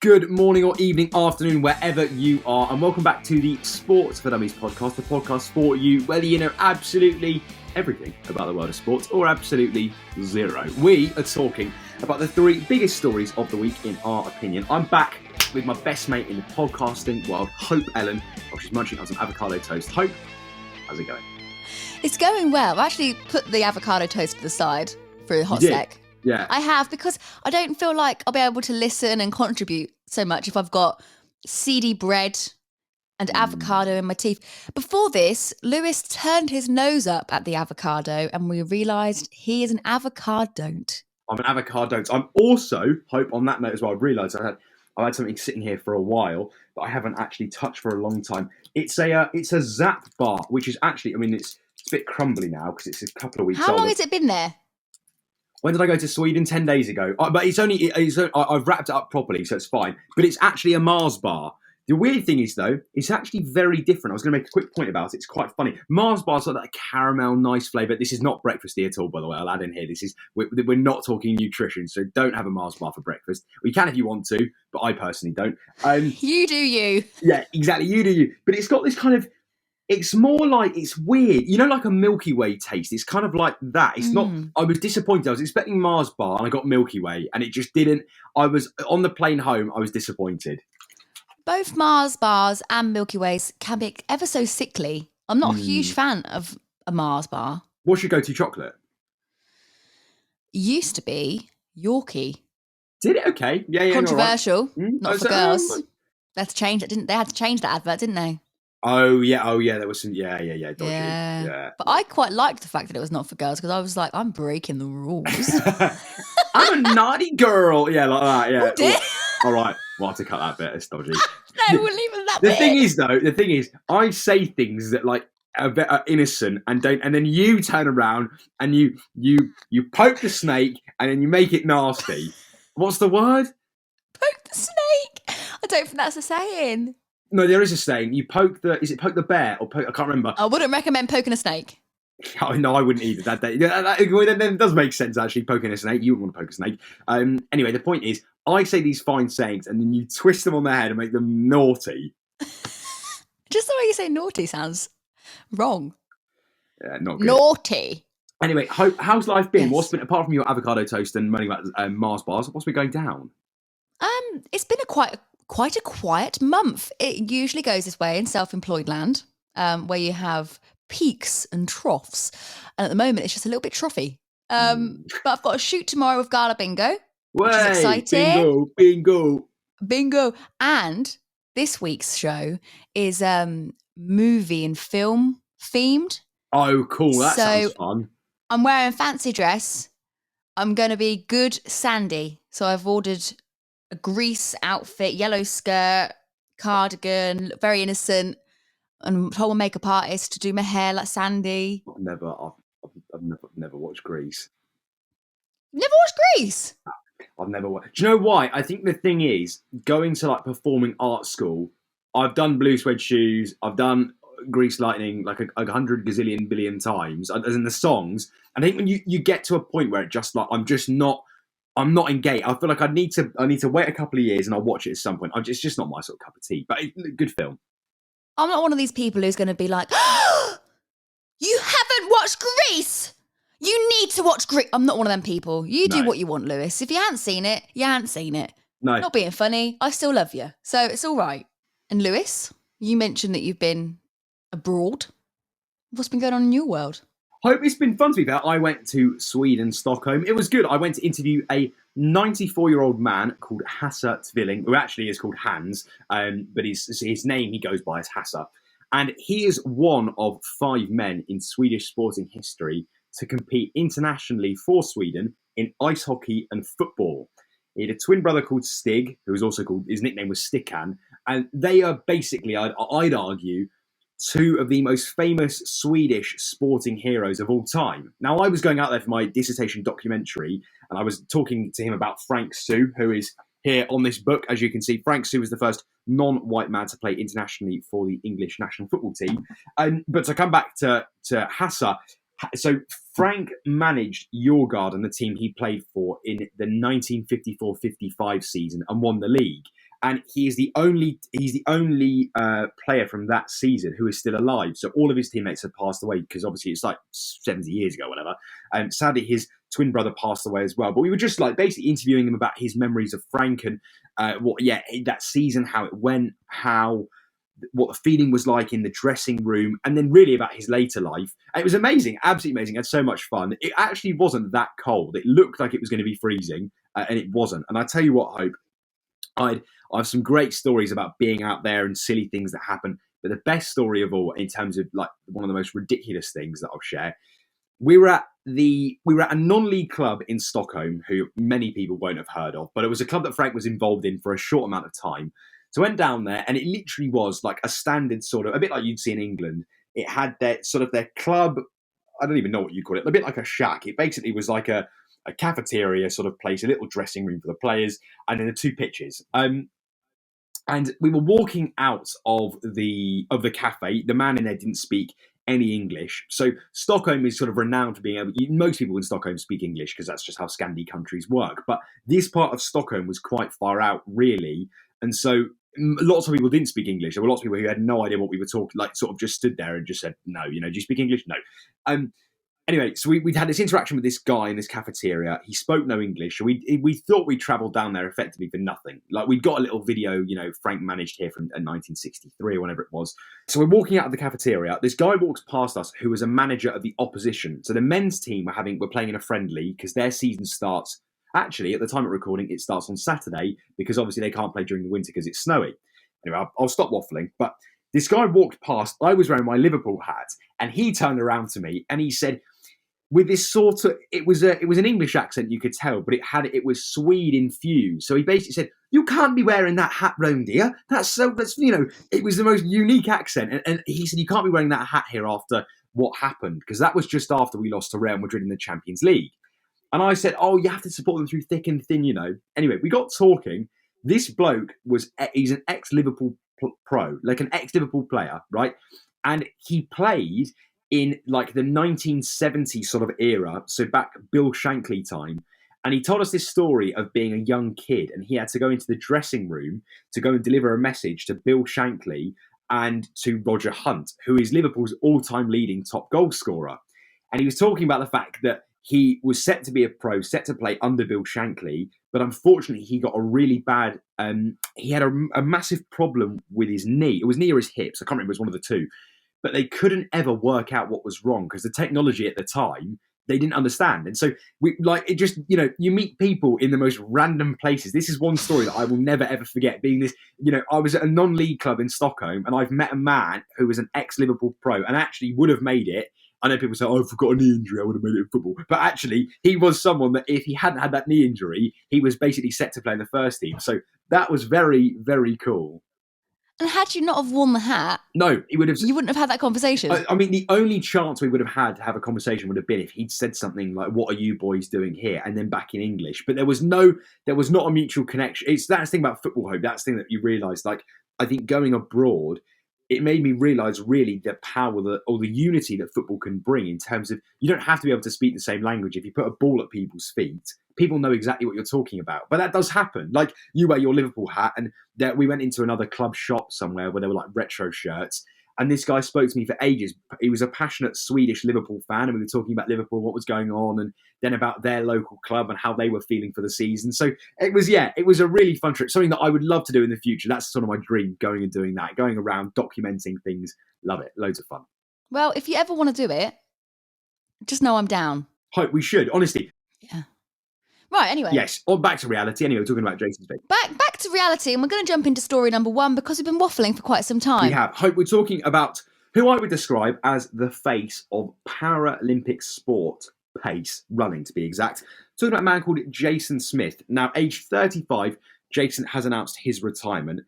Good morning or evening, afternoon, wherever you are, and welcome back to the Sports for Dummies podcast, the podcast for you, whether you know absolutely everything about the world of sports or absolutely zero. We are talking about the three biggest stories of the week, in our opinion. I'm back with my best mate in the podcasting world, Hope Ellen, while she's munching on some avocado toast. Hope, how's it going? It's going well. I actually put the avocado toast to the side for a hot sec. Yeah. I have, because I don't feel like I'll be able to listen and contribute so much if I've got seedy bread and avocado in my teeth. Before this, Lewis turned his nose up at the avocado and we realised he is an avocado-don't. I'm an avocado-don't. I'm also, Hope, on that note as well, I've realised I've had something sitting here for a while that I haven't actually touched for a long time. It's a Zap bar, which is actually, it's a bit crumbly now because it's a couple of weeks old. How long has it been there? When did I go to Sweden? 10 days ago. But I've wrapped it up properly, so it's fine. But it's actually a Mars bar. The weird thing is, though, it's actually very different. I was going to make a quick point about it. It's quite funny. Mars bars are that caramel, nice flavour. This is not breakfasty at all, by the way. I'll add in here. We're not talking nutrition, so don't have a Mars bar for breakfast. We can if you want to, but I personally don't. You do you. Yeah, exactly. You do you. But it's got this kind of... It's more like, it's weird. You know, like a Milky Way taste. It's kind of like that. It's not, I was disappointed. I was expecting Mars bar and I got Milky Way and it just didn't. I was on the plane home. I was disappointed. Both Mars bars and Milky Ways can be ever so sickly. I'm not a huge fan of a Mars bar. What's your go-to chocolate? Used to be Yorkie. Did it? Okay. Yeah. Controversial. Right. Not for girls. They had to change it, didn't they? Had to change that advert, didn't they? Oh yeah. There was some. Yeah. Dodgy. Yeah. But I quite liked the fact that it was not for girls because I was like, I'm breaking the rules. I'm a naughty girl. Yeah, like that. Yeah. Oh, dear. All right. We'll have to cut that bit. It's dodgy. No, we'll leave it that The bit. thing is, I say things that like are innocent and don't, and then you turn around and you poke the snake and then you make it nasty. What's the word? Poke the snake. I don't think that's a saying. No, there is a saying. You poke the. Is it poke the bear or poke? I can't remember. I wouldn't recommend poking a snake. Oh, no, I wouldn't either. That does make sense, actually, poking a snake. You wouldn't want to poke a snake. Anyway, the point is, I say these fine sayings and then you twist them on their head and make them naughty. Just the way you say naughty sounds wrong. Yeah, not good. Naughty. Anyway, how's life been? Yes. What's been, apart from your avocado toast and moaning about Mars bars, what's been going down? It's been quite a quiet month. It usually goes this way in self-employed land, where you have peaks and troughs. And at the moment, it's just a little bit trophy. But I've got a shoot tomorrow with Gala Bingo, which is exciting. Bingo. And this week's show is movie and film themed. Oh, cool. That sounds fun. I'm wearing a fancy dress. I'm going to be good Sandy. So I've ordered a Grease outfit, yellow skirt, cardigan, very innocent, and told my makeup artist to do my hair like Sandy. I've never watched Grease. Never watched Grease? I've never watched. Do you know why? I think the thing is, going to like performing arts school, I've done Blue Suede Shoes, I've done Grease Lightning like 100 gazillion billion times, as in the songs. And I think when you get to a point where it just like, I'm not engaged. I feel like I need to wait a couple of years and I'll watch it at some point. It's just not my sort of cup of tea, but good film. I'm not one of these people who's going to be like, oh, you haven't watched Grease. You need to watch Grease. I'm not one of them people. You do what you want, Lewis. If you haven't seen it, you haven't seen it. No. Not being funny. I still love you. So it's all right. And Lewis, you mentioned that you've been abroad. What's been going on in your world? Hope it's been fun to be there. I went to Sweden, Stockholm. It was good. I went to interview a 94-year-old man called Hasse Tvilling, who actually is called Hans, but his name he goes by as Hasse. And he is one of 5 men in Swedish sporting history to compete internationally for Sweden in ice hockey and football. He had a twin brother called Stig, who was also called, his nickname was Stickan. And they are basically, I'd argue, 2 of the most famous Swedish sporting heroes of all time. Now, I was going out there for my dissertation documentary, and I was talking to him about Frank Sue, who is here on this book. As you can see, Frank Sue was the first non-white man to play internationally for the English national football team. But to come back to Hasse, so Frank managed Djurgården, the team he played for in the 1954-55 season, and won the league. and he's the only player from that season who is still alive. So all of his teammates have passed away because obviously it's like 70 years ago, whatever. Sadly, his twin brother passed away as well. But we were just like basically interviewing him about his memories of Frank and that season, how it went, what the feeling was like in the dressing room, and then really about his later life. And it was amazing, absolutely amazing. I had so much fun. It actually wasn't that cold. It looked like it was going to be freezing, and it wasn't. And I tell you what, Hope, I have some great stories about being out there and silly things that happen. But the best story of all, in terms of like one of the most ridiculous things that I'll share, we were at a non-league club in Stockholm, who many people won't have heard of, but it was a club that Frank was involved in for a short amount of time. So I went down there, and it literally was like a standard sort of, a bit like you'd see in England. It had their club, I don't even know what you call it, a bit like a shack. It basically was like a cafeteria sort of place, a little dressing room for the players, and then the two pitches. And we were walking out of the cafe. The man in there didn't speak any English. So Stockholm is sort of renowned for being most people in Stockholm speak English because that's just how Scandi countries work. But this part of Stockholm was quite far out, really. And so lots of people didn't speak English. There were lots of people who had no idea what we were talking, like sort of just stood there and just said, no, do you speak English? No. Anyway, so we'd had this interaction with this guy in this cafeteria. He spoke no English. So we thought we'd travelled down there effectively for nothing. Like we'd got a little video, Frank managed here from 1963 or whenever it was. So we're walking out of the cafeteria. This guy walks past us who was a manager of the opposition. So the men's team were playing in a friendly because their season starts. Actually, at the time of recording, it starts on Saturday because obviously they can't play during the winter because it's snowy. Anyway, I'll stop waffling. But this guy walked past. I was wearing my Liverpool hat, and he turned around to me and he said, with this sort of, it was an English accent, you could tell, but it was Swede infused. So he basically said, "You can't be wearing that hat round here. It was the most unique accent." And he said, "You can't be wearing that hat here after what happened," because that was just after we lost to Real Madrid in the Champions League. And I said, "Oh, you have to support them through thick and thin, Anyway, we got talking. This bloke he's an ex-Liverpool pro, like an ex-Liverpool player, right? And he played in like the 1970s sort of era, so back Bill Shankly time. And he told us this story of being a young kid, and he had to go into the dressing room to go and deliver a message to Bill Shankly and to Roger Hunt, who is Liverpool's all-time leading top goal scorer. And he was talking about the fact that he was set to be a pro, set to play under Bill Shankly, but unfortunately he got a really bad, he had a massive problem with his knee. It was knee or his hips, I can't remember, it was one of the two. But they couldn't ever work out what was wrong because the technology at the time, they didn't understand. And so you meet people in the most random places. This is one story that I will never, ever forget, being this, I was at a non-league club in Stockholm and I've met a man who was an ex-Liverpool pro and actually would have made it. I know people say, "Oh, I've got a knee injury, I would have made it in football." But actually, he was someone that if he hadn't had that knee injury, he was basically set to play in the first team. So that was very, very cool. And had you not have worn the hat, no, he would have. You wouldn't have had that conversation. I mean, the only chance we would have had to have a conversation would have been if he'd said something like, "What are you boys doing here?" and then back in English. But there was not a mutual connection. That's the thing about football, Hope. That's the thing that you realise. Like, I think going abroad, it made me realise really the power or the unity that football can bring in terms of you don't have to be able to speak the same language. If you put a ball at people's feet, people know exactly what you're talking about. But that does happen. Like, you wear your Liverpool hat, and we went into another club shop somewhere where there were like retro shirts. And this guy spoke to me for ages. He was a passionate Swedish Liverpool fan, and we were talking about Liverpool, what was going on, and then about their local club and how they were feeling for the season. So it was a really fun trip, something that I would love to do in the future. That's sort of my dream, going and doing that, going around, documenting things. Love it. Loads of fun. Well, if you ever want to do it, just know I'm down. Hope we should, honestly. Yeah. Right, anyway. Yes, back to reality. Anyway, we're talking about Jason Smith. Back to reality, and we're going to jump into story number one because we've been waffling for quite some time. We have. Hope we're talking about who I would describe as the face of Paralympic sport, pace, running to be exact. Talking about a man called Jason Smith. Now, aged 35, Jason has announced his retirement.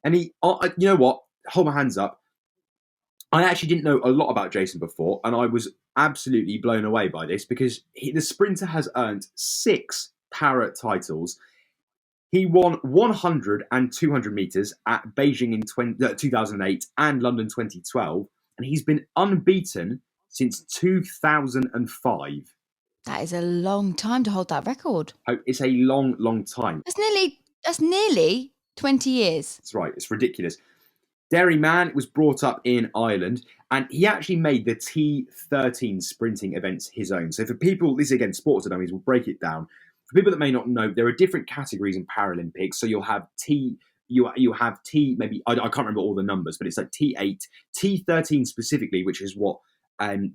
And he, you know what? Hold my hands up. I actually didn't know a lot about Jason before, and I was absolutely blown away by this because the sprinter has earned 6 para titles. He won 100 and 200 metres at Beijing in 2008 and London 2012, and he's been unbeaten since 2005. That is a long time to hold that record. Oh, it's a long, long time. That's nearly 20 years. That's right. It's ridiculous. Derry Man was brought up in Ireland, and he actually made the T13 sprinting events his own. So for people, this again, Sports for Dummies, will break it down. For people that may not know, there are different categories in Paralympics. So you'll have you have T, maybe, I can't remember all the numbers, but it's like T8, T13 specifically, which is what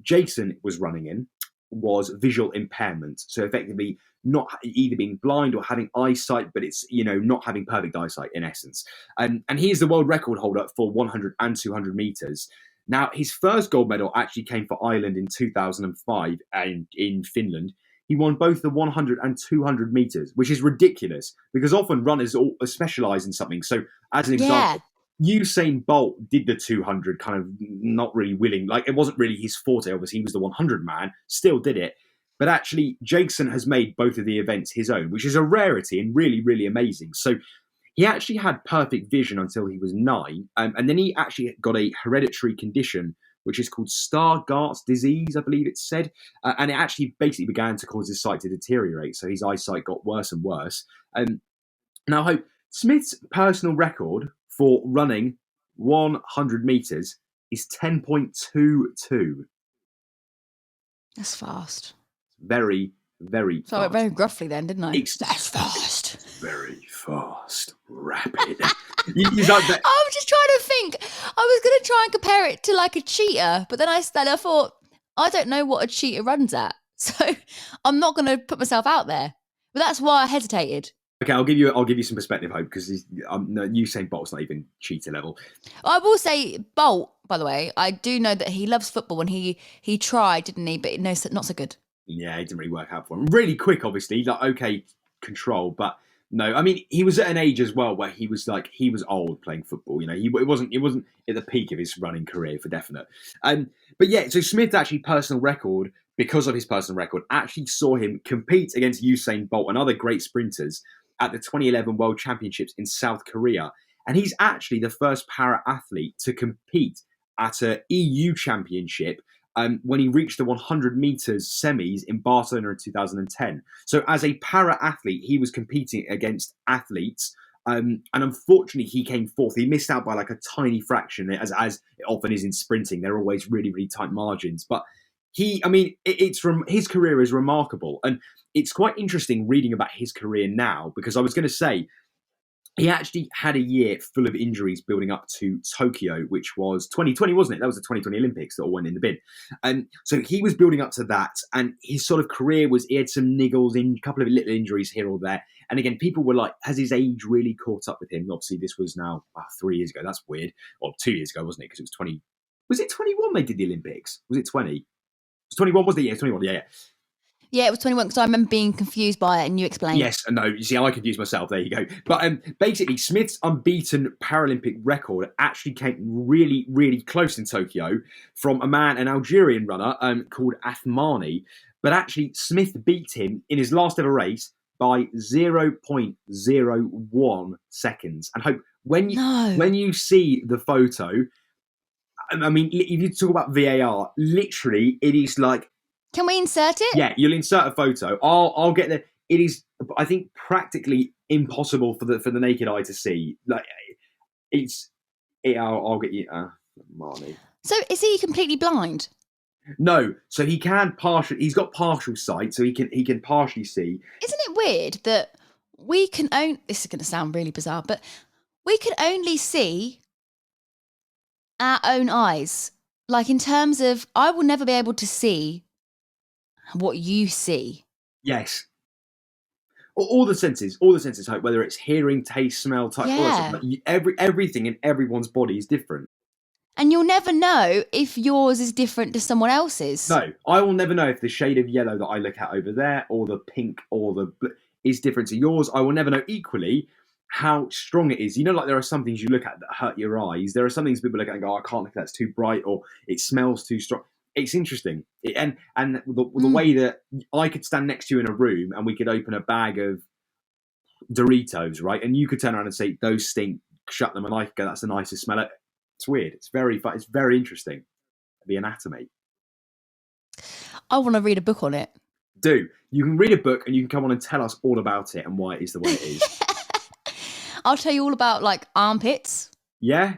Jason was running in, was visual impairment. So effectively not either being blind or having eyesight, but it's, not having perfect eyesight in essence. And he is the world record holder for 100 and 200 meters. Now, his first gold medal actually came for Ireland in 2005 and in Finland. He won both the 100 and 200 meters, which is ridiculous because often runners all specialize in something. So as an example, Usain Bolt did the 200 kind of not really willing. Like, it wasn't really his forte. Obviously, he was the 100 man, still did it. But actually, Jason has made both of the events his own, which is a rarity and really, really amazing. So he actually had perfect vision until he was 9. And then he actually got a hereditary condition, which is called Stargardt's disease, I believe it's said. And it actually basically began to cause his sight to deteriorate. So his eyesight got worse and worse. Now, Hope, Smith's personal record for running 100 meters is 10.22. That's fast. Very, very fast. So I went very gruffly then, didn't I? That's fast. Very fast. Rapid. I was just trying to think. I was going to try and compare it to like a cheetah, but then I thought, I don't know what a cheetah runs at. So I'm not going to put myself out there. But that's why I hesitated. Okay, I'll give you some perspective, Hope, because Usain Bolt's not even cheetah level. I will say Bolt, by the way, I do know that he loves football and he tried, didn't he? But no, not so good. Yeah, it didn't really work out for him. Really quick, obviously, like okay control, but no. I mean, he was at an age as well where he was old playing football. It wasn't at the peak of his running career for definite. But yeah, so Smith actually because of his personal record, actually saw him compete against Usain Bolt and other great sprinters at the 2011 World Championships in South Korea. And he's actually the first para-athlete to compete at an EU championship when he reached the 100 meters semis in Barcelona in 2010. So as a para-athlete, he was competing against athletes. And unfortunately, he came fourth. He missed out by like a tiny fraction, as it often is in sprinting. They're always really, really tight margins. But his career is remarkable. And it's quite interesting reading about his career now, because I was going to say, he actually had a year full of injuries building up to Tokyo, which was 2020, wasn't it? That was the 2020 Olympics that all went in the bin. And so he was building up to that, and his sort of career he had some niggles, in a couple of little injuries here or there. And again, people were like, has his age really caught up with him? Obviously, this was now 3 years ago. That's weird. Or 2 years ago, wasn't it? Because it was 20. Was it 21 they did the Olympics? Was it 20? It was 21, wasn't it? Yeah, 21, yeah. Yeah, it was 21 because I remember being confused by it and you explained. Yes, no, you see, I confused myself. There you go. But basically, Smith's unbeaten Paralympic record actually came really, really close in Tokyo from an Algerian runner called Athmani. But actually, Smith beat him in his last ever race by 0.01 seconds. And Hope, when you see the photo, I mean, if you talk about VAR, literally, it is like, can we insert it? Yeah, you'll insert a photo. I'll get there. It is, I think, practically impossible for the naked eye to see. Like, I'll get you, Marnie. So is he completely blind? No, so he can he's got partial sight, so he can partially see. Isn't it weird that we can this is going to sound really bizarre, but we can only see our own eyes. Like, in terms of, I will never be able to see what you see. Yes. All the senses, Hope, whether it's hearing, taste, smell, touch, all that stuff, everything in everyone's body is different. And you'll never know if yours is different to someone else's. No, I will never know if the shade of yellow that I look at over there, or the pink, or the blue, is different to yours. I will never know equally how strong it is. Like, there are some things you look at that hurt your eyes. There are some things people look at and go, I can't look at that, it's too bright, or it smells too strong. It's interesting. And the way that I could stand next to you in a room and we could open a bag of Doritos, right? And you could turn around and say, those stink, shut them, and I could go, that's the nicest smell. It's weird. It's very fun. It's very interesting. The anatomy. I want to read a book on it. Do. You can read a book and you can come on and tell us all about it and why it is the way it is. I'll tell you all about like armpits, Yeah?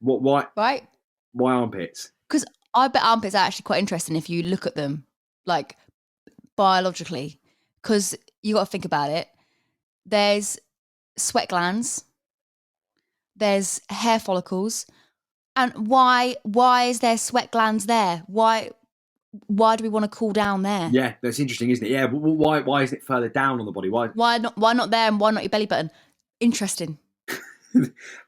What? Why? right? Why armpits? Because I bet armpits are actually quite interesting if you look at them like biologically. Because you got to think about it. There's sweat glands, there's hair follicles, and why is there sweat glands there? Why do we want to cool down there? Yeah, that's interesting, isn't it? Yeah, but why isn't it further down on the body? Why not there, and why not your belly button? Interesting.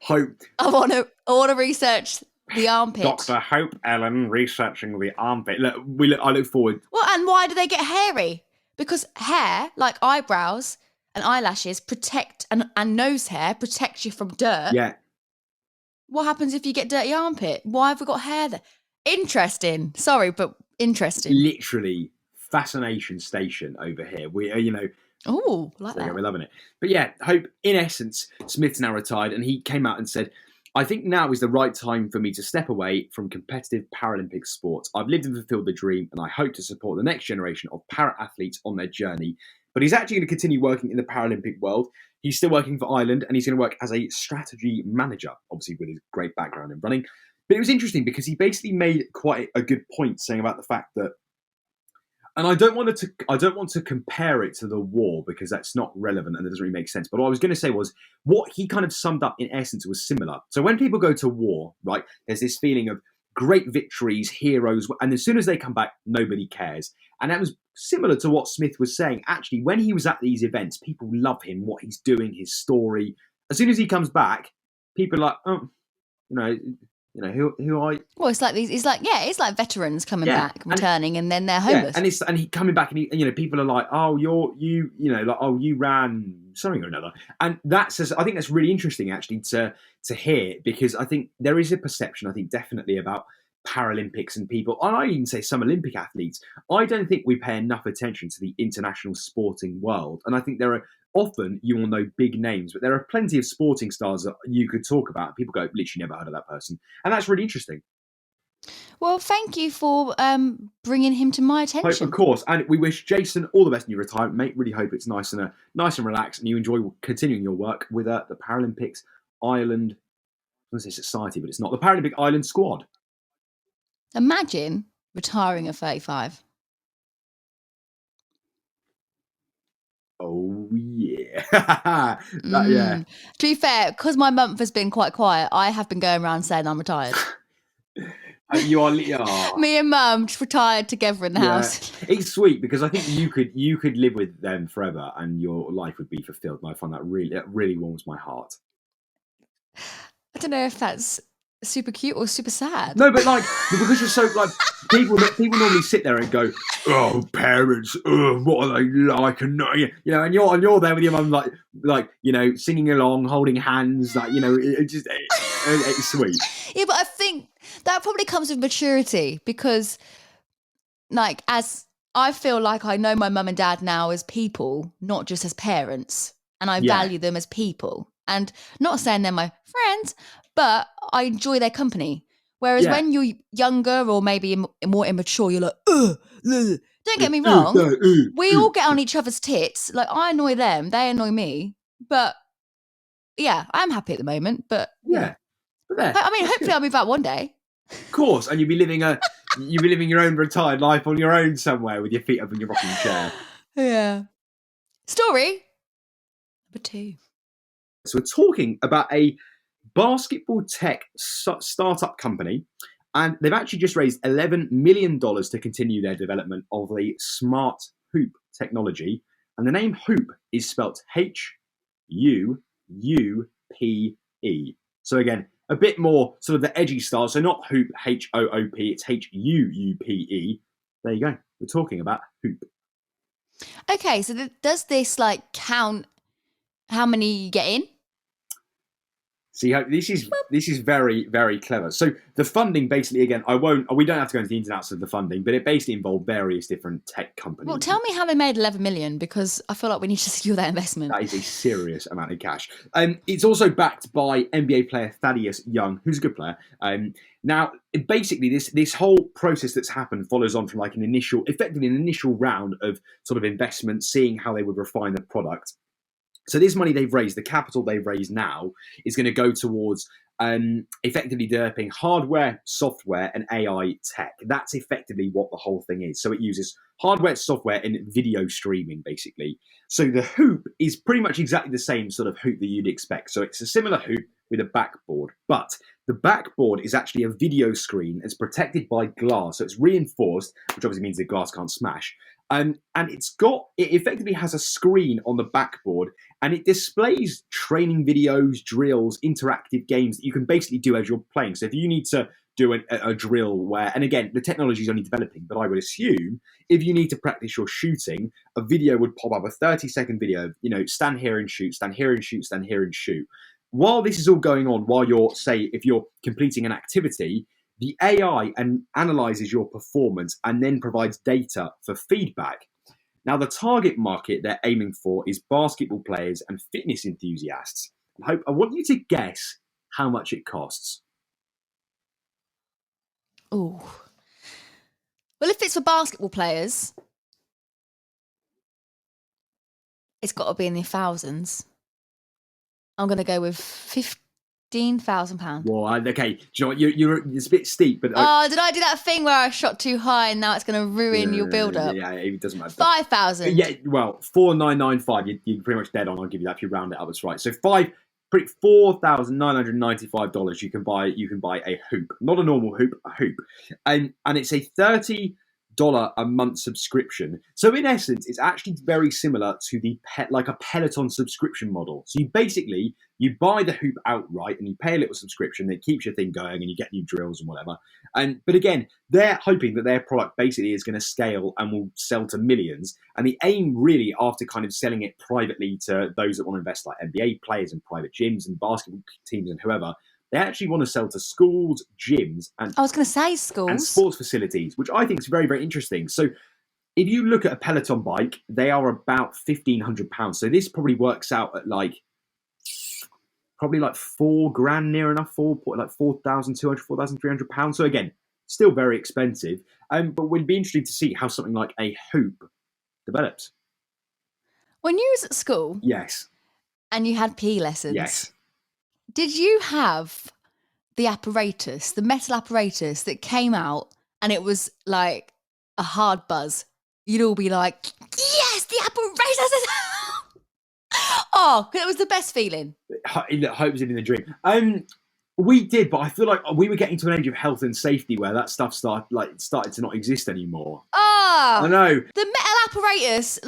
Hope. I want to research the armpit. Dr. Hope Ellen researching the armpit. I look forward. Well, and why do they get hairy? Because hair, like eyebrows and eyelashes, protect and nose hair protects you from dirt. Yeah. What happens if you get dirty armpit? Why have we got hair there? Interesting. Sorry, but interesting. Literally fascination station over here. We Oh, like that. We're loving it. But yeah, Hope, in essence, Smyth's now retired, and he came out and said, I think now is the right time for me to step away from competitive Paralympic sports. I've lived and fulfilled the dream, and I hope to support the next generation of para-athletes on their journey. But he's actually going to continue working in the Paralympic world. He's still working for Ireland, and he's going to work as a strategy manager, obviously with his great background in running. But it was interesting because he basically made quite a good point saying about the fact that, and I don't want to compare it to the war because that's not relevant and it doesn't really make sense. But what I was going to say was what he kind of summed up in essence was similar. So when people go to war, right, there's this feeling of great victories, heroes, and as soon as they come back, nobody cares. And that was similar to what Smyth was saying. Actually, when he was at these events, people love him, what he's doing, his story. As soon as he comes back, people are like, oh, who are you? Well, it's like veterans coming back, returning, and then they're homeless. Yeah, and he coming back, and people are like, oh, you ran something or another, and I think that's really interesting actually to hear, because I think there is a perception, I think definitely about Paralympics and people, and I even say some Olympic athletes. I don't think we pay enough attention to the international sporting world, and I think there are. Often you will know big names, but there are plenty of sporting stars that you could talk about. People go, literally never heard of that person. And that's really interesting. Well, thank you for bringing him to my attention. Of course. And we wish Jason all the best in your retirement, mate. Really hope it's nice and relaxed and you enjoy continuing your work with the Paralympics Ireland, I was going to say society, but it's not. The Paralympic Ireland squad. Imagine retiring at 35. Oh, yeah. Yeah. To be fair, because my month has been quite quiet, I have been going around saying I'm retired. You are. Me and Mum just retired together in the house. It's sweet because I think you could live with them forever and your life would be fulfilled. And I find that really warms my heart. I don't know if that's super cute or super sad. No, but because you're so people normally sit there and go, oh, parents, what are they like? And and you're there with your mum singing along, holding hands, it's sweet. Yeah, but I think that probably comes with maturity because, as I feel like I know my mum and dad now as people, not just as parents, and I value them as people. And not saying they're my friends, but I enjoy their company. Whereas when you're younger or maybe more immature, you're like, ugh. Don't get me wrong. We all get on each other's tits. I annoy them, they annoy me. But yeah, I'm happy at the moment. But yeah. But hopefully I'll move out one day. Of course, and you'll be living your own retired life on your own somewhere with your feet up in your rocking chair. Yeah. Story number 2. So we're talking about a basketball tech startup company, and they've actually just raised $11 million to continue their development of the smart hoop technology. And the name Huupe is spelt Huupe. So again, a bit more sort of the edgy style. So not Hoop, H-O-O-P, it's Huupe. There you go. We're talking about Huupe. Okay, so does this count how many you get in? See, this is very, very clever. So the funding basically, again, we don't have to go into the ins and outs of the funding, but it basically involved various different tech companies. Well, tell me how they made 11 million, because I feel like we need to secure that investment. That is a serious amount of cash. It's also backed by NBA player Thaddeus Young, who's a good player. Now, basically, this whole process that's happened follows on from an initial round of sort of investment, seeing how they would refine the product. So this money they've raised, the capital they've raised now, is going to go towards effectively developing hardware, software, and AI tech. That's effectively what the whole thing is. So it uses hardware, software, and video streaming, basically. So the hoop is pretty much exactly the same sort of hoop that you'd expect. So it's a similar hoop with a backboard, but the backboard is actually a video screen. It's protected by glass, so it's reinforced, which obviously means the glass can't smash. And it effectively has a screen on the backboard, and it displays training videos, drills, interactive games that you can basically do as you're playing. So if you need to do a drill where, and again, the technology is only developing, but I would assume if you need to practice your shooting, a video would pop up, a 30-second video, stand here and shoot, stand here and shoot, stand here and shoot. While this is all going on, while if you're completing an activity, the AI analyzes your performance and then provides data for feedback. Now, the target market they're aiming for is basketball players and fitness enthusiasts. I want you to guess how much it costs. Oh. Well, if it's for basketball players, it's got to be in the thousands. I'm going to go with £15,000. Well, okay. Do you know what? It's a bit steep, but oh, did I do that thing where I shot too high and now it's going to ruin your build-up? Yeah, it doesn't matter. 5,000. Yeah, well, 4,995. You're pretty much dead on. I'll give you that if you round it up. That's right. So $4,995. You can buy a hoop, not a normal hoop, a hoop, and it's a $30 a month subscription. So in essence, it's actually very similar to like a Peloton subscription model. So you buy the hoop outright and you pay a little subscription. It keeps your thing going and you get new drills and whatever. But again, they're hoping that their product basically is going to scale and will sell to millions. And the aim really, after kind of selling it privately to those that want to invest, like NBA players and private gyms and basketball teams and whoever, they actually want to sell to schools, gyms, and I was going to say schools and sports facilities, which I think is very, very interesting. So if you look at a Peloton bike, they are about £1,500. So this probably works out at probably like £4,000 near enough, like £4,200, £4,300. So again, still very expensive. But we'd be interested to see how something like a hoop develops. When you was at school, yes, and you had PE lessons, yes, did you have the apparatus, the metal apparatus that came out and it was like a hard buzz? You'd all be like, yes, the apparatus is out. Oh, it was the best feeling. Hope was in the dream. We did, but I feel like we were getting to an age of health and safety where that stuff started to not exist anymore. Oh, I know. The metal apparatus,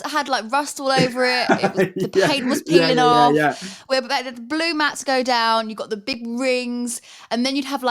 had rust all over it. The paint was peeling off. Yeah. Where the blue mats go down, you got the big rings, and then you'd have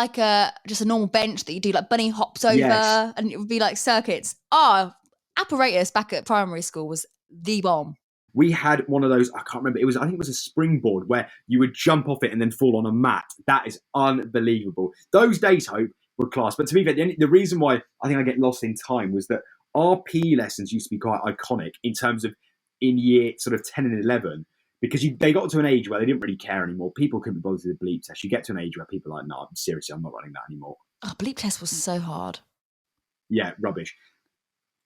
just a normal bench that you do like bunny hops over, and it would be like circuits. Oh, apparatus back at primary school was the bomb. We had one of those, I can't remember, I think it was a springboard where you would jump off it and then fall on a mat. That is unbelievable. Those days, Hope, were class. But to be fair, the reason why I think I get lost in time was that our PE lessons used to be quite iconic in terms of in year sort of 10 and 11, because they got to an age where they didn't really care anymore. People couldn't be bothered with the bleep test. You get to an age where people are like, no, seriously, I'm not running that anymore. Oh, bleep test was so hard. Yeah, rubbish.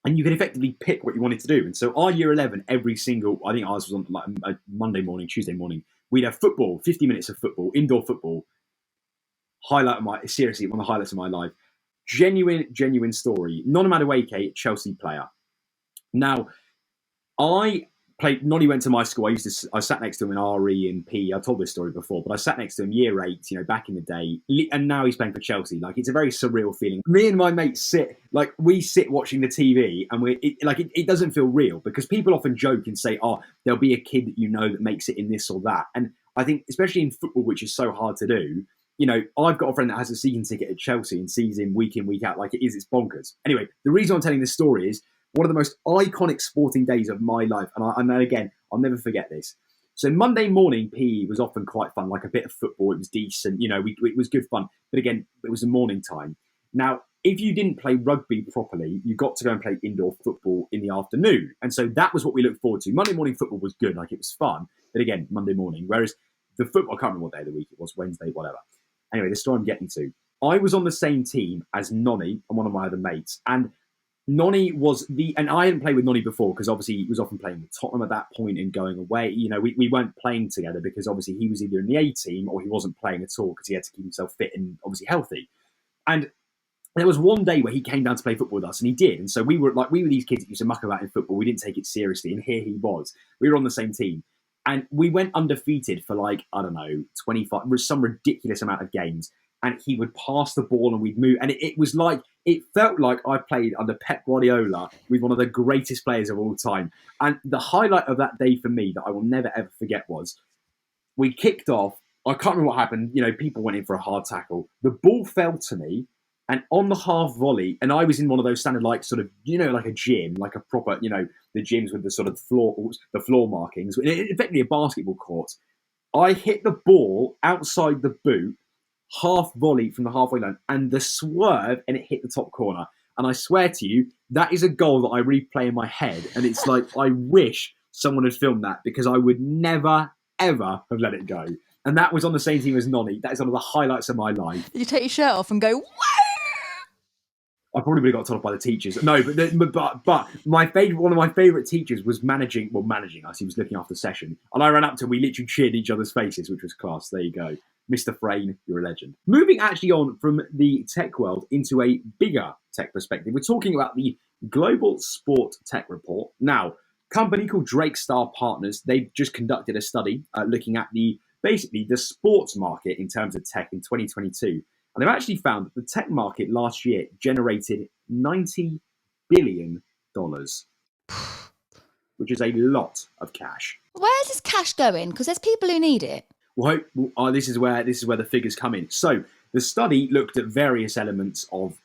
And you could effectively pick what you wanted to do. And so our year 11, I think ours was on a Monday morning, Tuesday morning, we'd have football, 50 minutes of football, indoor football. Seriously, one of the highlights of my life. Genuine story. Nonno Madueke, Chelsea player. Now, Nonny went to my school. I sat next to him in RE and PE. I told this story before, but I sat next to him year 8, back in the day. And now he's playing for Chelsea. It's a very surreal feeling. Me and my mates sit watching the TV, and it doesn't feel real, because people often joke and say, oh, there'll be a kid that makes it in this or that. And I think, especially in football, which is so hard to do, I've got a friend that has a season ticket at Chelsea and sees him week in, week out. It's bonkers. Anyway, the reason I'm telling this story is, one of the most iconic sporting days of my life. And again, I'll never forget this. So Monday morning, PE was often quite fun, like a bit of football. It was decent, it was good fun. But again, it was the morning time. Now, if you didn't play rugby properly, you got to go and play indoor football in the afternoon. And so that was what we looked forward to. Monday morning football was good, it was fun. But again, Monday morning. Whereas the football, I can't remember what day of the week it was, Wednesday, whatever. Anyway, the story I'm getting to. I was on the same team as Nonny and one of my other mates. And Nonny was and I hadn't played with Nonny before because obviously he was often playing with Tottenham at that point and going away. You know, we weren't playing together because obviously he was either in the A team or he wasn't playing at all because he had to keep himself fit and obviously healthy. And there was one day where he came down to play football with us, and he did. And so we were these kids that used to muck about in football. We didn't take it seriously, and here he was. We were on the same team, and we went undefeated for like, I don't know, 25, some ridiculous amount of games. And he would pass the ball, and we'd move, and it felt like I played under Pep Guardiola with one of the greatest players of all time. And the highlight of that day for me that I will never ever forget was we kicked off. I can't remember what happened. You know, people went in for a hard tackle. The ball fell to me, and on the half volley, and I was in one of those standard, like, sort of, you know, like a gym, like a proper, you know, the gyms with the sort of floor markings, effectively a basketball court. I hit the ball outside the boot, half volley from the halfway line, and the swerve, and it hit the top corner. And I swear to you, that is a goal that I replay in my head. And it's like, I wish someone had filmed that because I would never, ever have let it go. And that was on the same team as Nonny. That is one of the highlights of my life. Did you take your shirt off and go, whoa? I probably would have got told off by the teachers. No, but my favorite, one of my favorite teachers was managing us. He was looking after the session, and I ran up to him. We literally cheered each other's faces, which was class. There you go, Mr. Frayne, you're a legend. Moving actually on from the tech world into a bigger tech perspective, we're talking about the Global Sport Tech Report. Now, a company called Drakestar Partners, they've just conducted a study looking at basically the sports market in terms of tech in 2022. And they've actually found that the tech market last year generated $90 billion, which is a lot of cash. Where's this cash going? Because there's people who need it. Well, this is where the figures come in. So the study looked at various elements of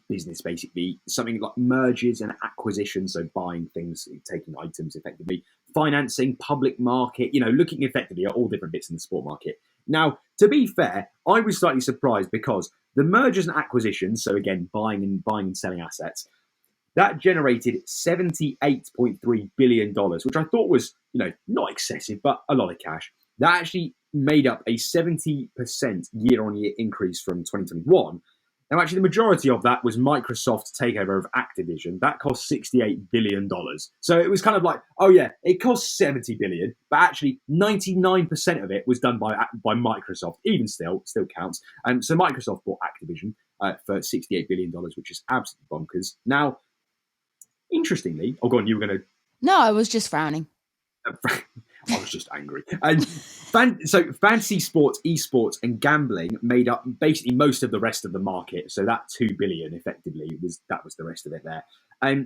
business, basically something like mergers and acquisitions, so buying things, taking items effectively, financing, public market, you know, looking effectively at all different bits in the sport market. Now, to be fair, I was slightly surprised because the mergers and acquisitions, so again, buying and selling assets, that generated $78.3 billion, which I thought was, you know, not excessive, but a lot of cash. That actually made up a 70% year-on-year increase from 2021. Now, actually, the majority of that was Microsoft's takeover of Activision. That cost $68 billion. So it was kind of like, oh yeah, it cost $70 billion, but actually 99% of it was done by Microsoft. Even still counts. So Microsoft bought Activision for $68 billion, which is absolutely bonkers. Now, interestingly, oh, go on, you were going to... No, I was just frowning. I was just angry. And so fantasy sports, esports, and gambling made up basically most of the rest of the market. So that $2 billion effectively was the rest of it there.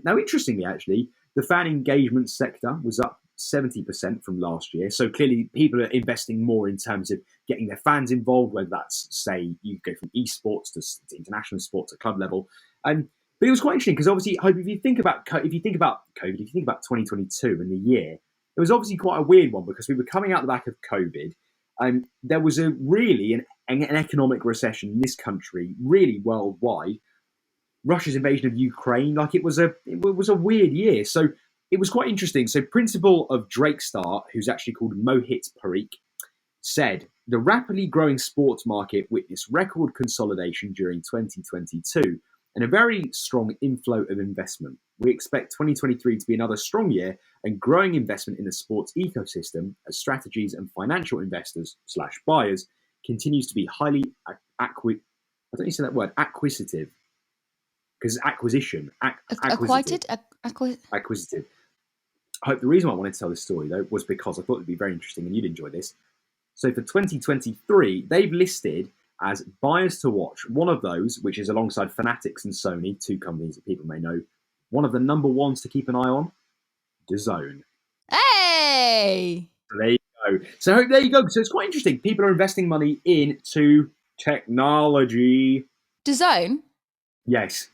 Now, interestingly, actually, the fan engagement sector was up 70% from last year. So clearly, people are investing more in terms of getting their fans involved. Whether that's, say, you go from esports to international sports at club level. But it was quite interesting because obviously, if you think about COVID, if you think about 2022 and the year. It was obviously quite a weird one because we were coming out the back of COVID, and there was an economic recession in this country, really worldwide. Russia's invasion of Ukraine, like it was a weird year. So it was quite interesting. So principal of Drakestar, who's actually called Mohit Parikh, said the rapidly growing sports market witnessed record consolidation during 2022 and a very strong inflow of investment. We expect 2023 to be another strong year and growing investment in the sports ecosystem as strategies and financial investors / buyers continues to be highly acquisitive. Because it's acquisition. Acquisitive. Acquisitive. I hope the reason why I wanted to tell this story, though, was because I thought it would be very interesting and you'd enjoy this. So for 2023, they've listed as buyers to watch, one of those, which is alongside Fanatics and Sony, two companies that people may know, one of the number ones to keep an eye on, DAZN. Hey! So there you go. So there you go. So it's quite interesting. People are investing money into technology. DAZN? Yes.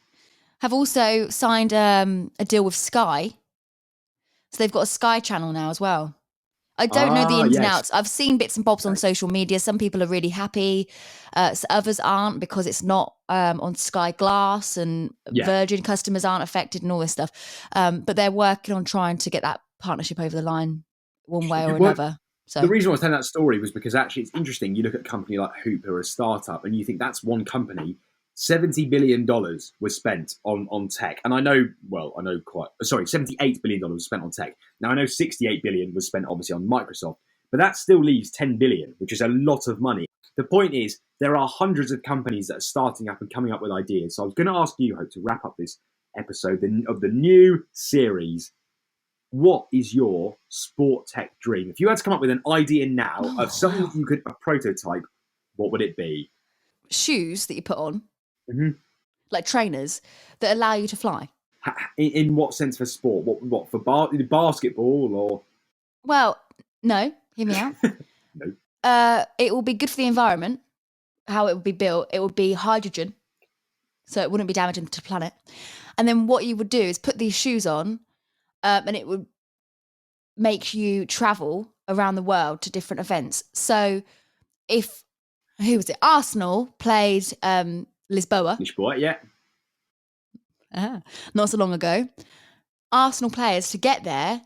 Have also signed a deal with Sky. So they've got a Sky channel now as well. I don't know the ins and outs. I've seen bits and bobs on social media. Some people are really happy. Others aren't because it's not on Sky Glass and Virgin customers aren't affected and all this stuff. But they're working on trying to get that partnership over the line one way or another. So the reason I was telling that story was because actually it's interesting. You look at a company like Huupe or a startup and you think that's one company. $70 billion was spent on tech. And $78 billion was spent on tech. Now, I know $68 billion was spent obviously on Microsoft, but that still leaves $10 billion, which is a lot of money. The point is, there are hundreds of companies that are starting up and coming up with ideas. So I was going to ask you, Hope, to wrap up this episode of the new series. What is your sport tech dream? If you had to come up with an idea now of something that you could prototype, what would it be? Shoes that you put on, like trainers that allow you to fly. In what sense for sport? What for basketball or? Well, no. Hear me out. No. It will be good for the environment. How it would be built, it would be hydrogen, so it wouldn't be damaging to the planet. And then what you would do is put these shoes on, and it would make you travel around the world to different events. So if, who was it? Arsenal played Lisboa. Lisboa, yeah. Not so long ago. Arsenal players, to get there,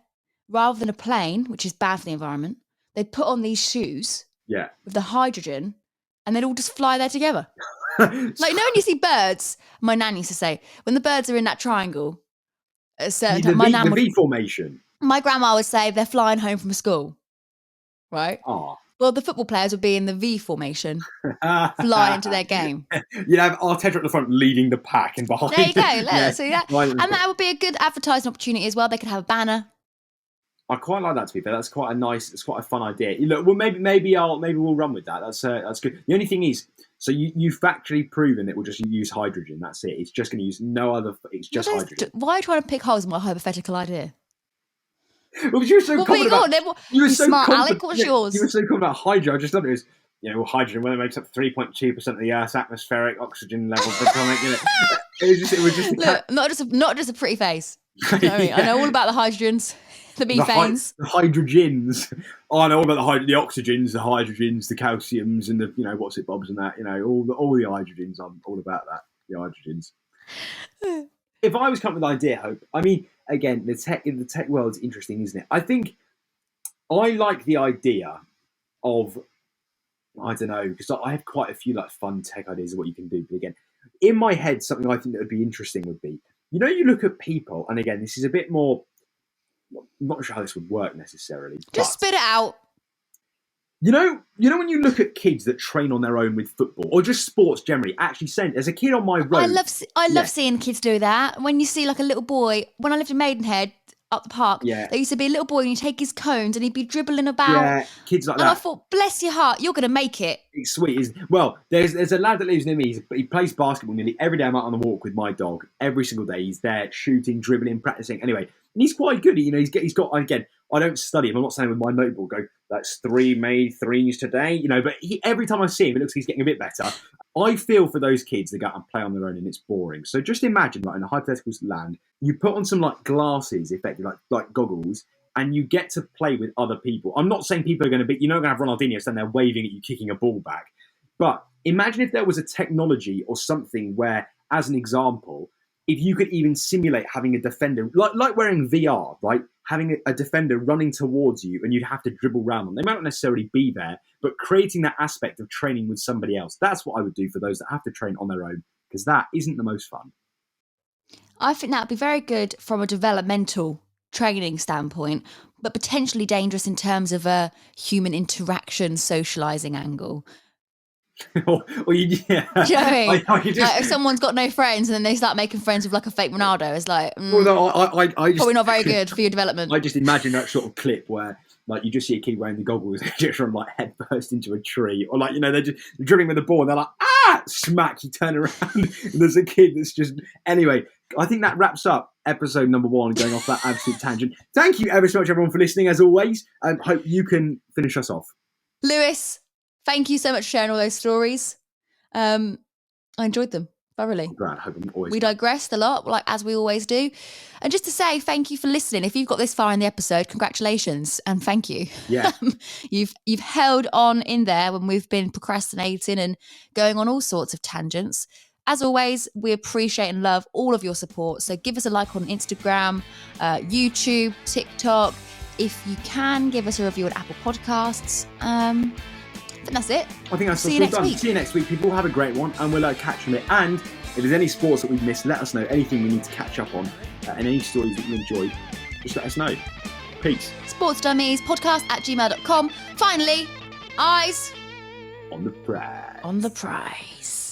rather than a plane, which is bad for the environment, they'd put on these shoes with the hydrogen, and they'd all just fly there together. Like, you know when you see birds, my nan used to say, when the birds are in that triangle, at a certain time, the V formation. My grandma would say they're flying home from school, right? Oh. Well, the football players would be in the V formation, flying into their game. You'd have Arteta at the front leading the pack and behind. There you go. See that? And that would be a good advertising opportunity as well. They could have a banner. I quite like that, to be fair. That's quite it's quite a fun idea. Look, well, maybe we'll run with that. That's good. The only thing is, so you've factually proven it will just use hydrogen. That's it. It's just going to use no other. It's just hydrogen. Why are you trying to pick holes in my hypothetical idea? Well, you were so confident. You were so smart, Alec. What's yours? You were so confident about hydrogen. I just thought it was, hydrogen, when it makes up 3.2% of the Earth's atmospheric oxygen level. It was just. Look, not just a pretty face. You know what I mean? I know all about the hydrogens, the methanes, the hydrogens. I know all about the oxygens, the hydrogens, the calciums, and the what's it, bobs, and that. All the hydrogens. I'm all about that. The hydrogens. If I was coming with an idea, Hope, I mean, again, the tech world is interesting, isn't it? I think I like the idea of, I don't know, because I have quite a few fun tech ideas of what you can do. But again, in my head, something I think that would be interesting would be, you look at people, and again, this is a bit more, I'm not sure how this would work necessarily. Just spit it out. You know when you look at kids that train on their own with football or just sports generally, actually saying, there's a kid on my road. I love seeing kids do that. When you see a little boy, when I lived in Maidenhead up the park, there used to be a little boy and he'd take his cones and he'd be dribbling about. Yeah, kids like that. And I thought, bless your heart, you're going to make it. It's sweet, isn't it? Well, there's a lad that lives near me. He plays basketball nearly every day. I'm out on the walk with my dog every single day. He's there shooting, dribbling, practicing. Anyway, and he's quite good. He's got, again, I don't study him. I'm not saying with my notebook, go, that's 3 made threes today, but every time I see him, it looks like he's getting a bit better. I feel for those kids that go out and play on their own and it's boring. So just imagine, in a hypothetical land, you put on some glasses, effectively, like goggles, and you get to play with other people. I'm not saying people are going to be, you're not going to have Ronaldinho stand there waving at you, kicking a ball back. But imagine if there was a technology or something where, as an example, if you could even simulate having a defender, like wearing VR, right? Having a defender running towards you and you'd have to dribble around them. They might not necessarily be there, but creating that aspect of training with somebody else. That's what I would do for those that have to train on their own, because that isn't the most fun. I think that would be very good from a developmental training standpoint, but potentially dangerous in terms of a human interaction, socialising angle. Yeah. Do you know what I mean? If someone's got no friends and then they start making friends with a fake Ronaldo, it's well, no, I just, probably not very good for your development. I just imagine that sort of clip where you just see a kid wearing the goggles and just run head first into a tree, or they're just dribbling with the ball and they're like, smack, you turn around and there's a kid that's just, anyway, I think that wraps up episode number 1, going off that absolute tangent. Thank you ever so much, everyone, for listening, as always. Hope you can finish us off. Lewis, thank you so much for sharing all those stories. I enjoyed them thoroughly. I'm glad. I hope I'm always. We digressed a lot, as we always do. And just to say thank you for listening. If you've got this far in the episode, congratulations and thank you. Yeah. You've held on in there when we've been procrastinating and going on all sorts of tangents. As always, we appreciate and love all of your support. So give us a like on Instagram, YouTube, TikTok. If you can, give us a review on Apple Podcasts. think that's it. I think that's See you all next done. week. See you next week, people. Have a great one, and we'll catch you on it. And if there's any sports that we've missed, let us know. Anything we need to catch up on, and any stories that you enjoyed, just let us know. Peace. sportsdummiespodcast@gmail.com. Finally, eyes On the prize. on the prize.